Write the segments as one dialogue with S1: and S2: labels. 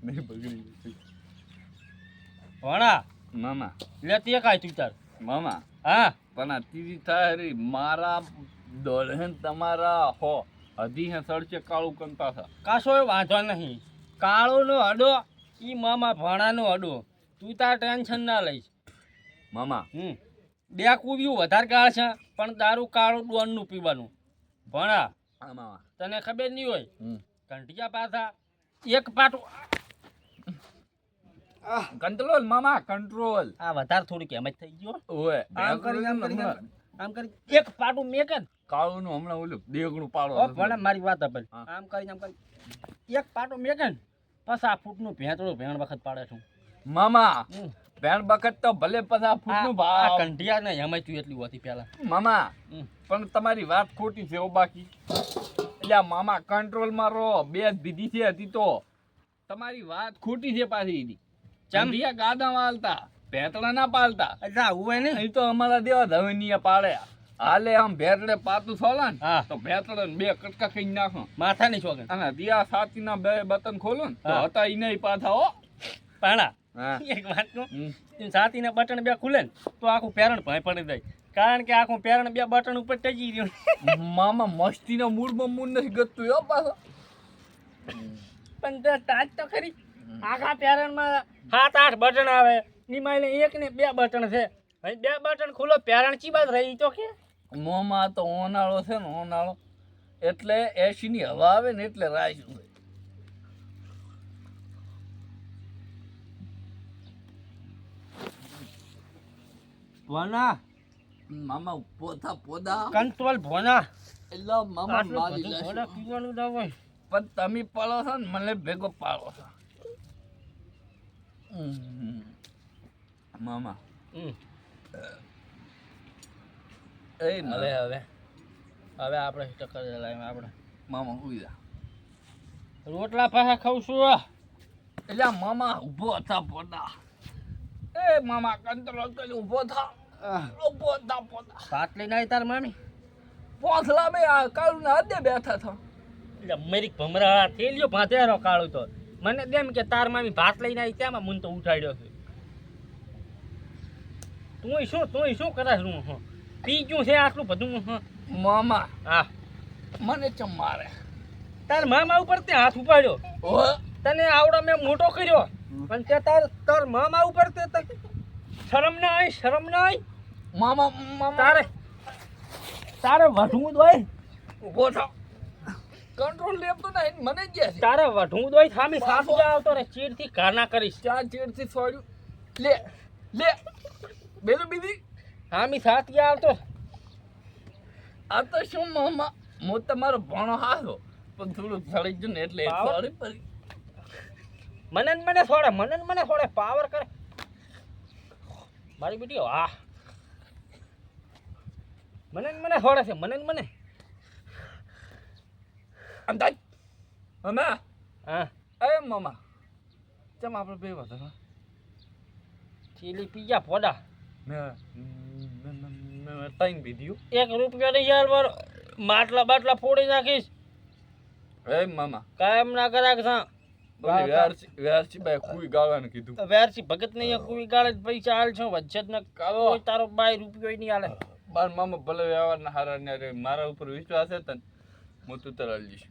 S1: નહીં બગડી
S2: ભણા
S1: મામા
S2: લે તે કાય તું તાર
S1: મામા
S2: હા
S1: પણ આ તીજી તારી મારા દોડહેન તમારા હો હજી હે સડશે કાળું કંતા થા
S2: કાશો વાંધો નહીં કાળોનો અડો ઈ મામા ભણાનો અડો તું તાર ટેન્શન ના લઈશ
S1: મામા
S2: બે કુવ્યું વધારે કાળ છે પણ દારૂ કાળું ડોનનું પીવાનું ભણા
S1: હા મામા
S2: તને ખબર નહીં હોય
S1: હમ
S2: ઘંટિયા પાછા એક પાટું
S1: કંટ્રોલ મામા કંટ્રોલ
S2: આ વધારે થોડીક એમ જ થઈ ગયો
S1: ઓએ
S2: આમ કરી આમ કરી એક પાટું મેકે ને
S1: કાળું નું હમણાં ઓલું દેગણું પાડો
S2: ઓ ભણા મારી વાત આપે
S1: હા.
S2: આમ કરી એક પાટું મેકે ને પછી આ ફૂટનું ભેંતળું ભેણ વખત પાડે છું
S1: મામા ભેણ બખત તો ભલે પછી ફૂટનું
S2: આ
S1: ભાવ
S2: કંઢિયા ને એમ તું એટલી હોતી પેલા
S1: મામા પણ તમારી વાત ખોટી છે ઓ બાકી એટલે આ મામા કંટ્રોલ માં રહો બે જ દીધી છે હતી તો તમારી વાત ખોટી છે પાછી ચંદિયા ગાદા વાળતા ભેતળા ના પાલતા
S2: અચ્છા હોય ને
S1: અહીં તો અમારા દેવા ધવનિયા પાડે હાલે આમ ભેટડે પાતું છોલે ને
S2: હા.
S1: તો ભેતળે ને બે કટકા ખાઈ નાખો
S2: માથા ની છોકન
S1: અને દિયા સાતી ના બે બટન ખોલો ને તો
S2: હા.
S1: હતા ઈ નહીં પાછા હો
S2: પાણા
S1: હા
S2: એક વાત નું
S1: હમ.
S2: છાતીના બટન બે ખુલે ને તો આખું પેરણ ભાઈ પડી જાય કારણ કે આખું પેરણ બે બટન ઉપર ટકી રહ્યું
S1: મામા મસ્તીના મૂળમાં મૂળ નથી ગતું હો પાછો
S2: પણ તે તાજ તો ખરી આખા પેરણમાં 7-8 બટન આવે નિમાઈને એક ને બે બટન છે ભાઈ બે બટન ખુલ્લો પેરણ ચી બાદ રહી તો કે
S1: મોમાં તો ઓનાળો છે ને ઓનાળો એટલે એસી ની હવા આવે ને એટલે રાખ્યું છે
S2: ભોના
S1: મામા પોતા પોદા
S2: કંટ્રોલ ભોના
S1: એટલે મામા
S2: આટલું
S1: મારી
S2: બધું
S1: લેશે.
S2: ભોના પીવાનું ના હોય
S1: પણ તમે પાડો છો ને મને ભેગો પાડો છો મામા એ
S2: હવે હવે હવે આપણે ટક્કર લાવીએ આપણે
S1: મામા ઉઈ જા
S2: રોટલા પાછા ખાઉં છું
S1: એટલે આ મામા ઊભો થા પોતા એ મામા કંટ્રોલ કરી ઊભો થા ઊભો થા પોતા
S2: ભાત લઈને આવી તાર મામી
S1: પોસલા બે આ કાળું ના હદે બેઠા થા
S2: એટલે મેરી ભમરા થેલિયો ભાંધેરો કાળું તો મને દેમ કે તાર મામી ભાત લઈને આવી ત્યાંમાં મને તો ઉઠાડ્યો છે તું શું કરે હું પી ગયું છે આટલું બધું
S1: મામા
S2: હા
S1: મને ચમ મારે
S2: તાર મામા ઉપર તે હાથ ઉપાડ્યો
S1: ઓ
S2: તને આવડો મેં મોટો કર્યો પણ તે તાર મામા ઉપર તે શરમ ના આવી
S1: મામા મામા
S2: તારે વઢવું દોય
S1: ઊભો થા કંટ્રોલ લેતો નહીં મને જ છે
S2: તારે વઢવું દોય થામી સાસુ જા આવતો રે ચીડથી ઘાના કરીશ
S1: ચાર ચેડથી છોડ્યું લે લે બેલું બીજી
S2: થામી સાસુ જા આવતો
S1: આ તો શું મામા હું તમારો ભણો હારો પણ થોડું સડી ગયું ને એટલે
S2: પાવર?
S1: સોરી પડી
S2: મને છોડે પાવર કરે મારી બેટી વાહ મને છોડે છે મને
S1: અંદાજ મામા
S2: હા
S1: અરે મામા ચમ આપણે બે વાત
S2: ચીલી પીઝા ફોડા
S1: મેં ટાઈમ બીધ્યું
S2: ₹1 નહીં યાર વાર માટલા ફોડી નાખીશ
S1: એ મામા
S2: કાયમ ના કરાક થા
S1: વ્યારસી બાય કોઈ ગાવાનું કીધું
S2: વેરસી ભગત નહીં કોઈ ગાળે જ પૈસા હાલ છો વચ્ચે જ ન
S1: કાળો
S2: કોઈ તારો બાય રૂપિયો નહીં હાલે
S1: બાર મામા ભલે વ્યવહારના હારા ને રે મારા ઉપર વિશ્વાસ છે તને હું તું તરાલ જઈશ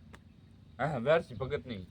S1: હા વ્યારસી ભગત નહીં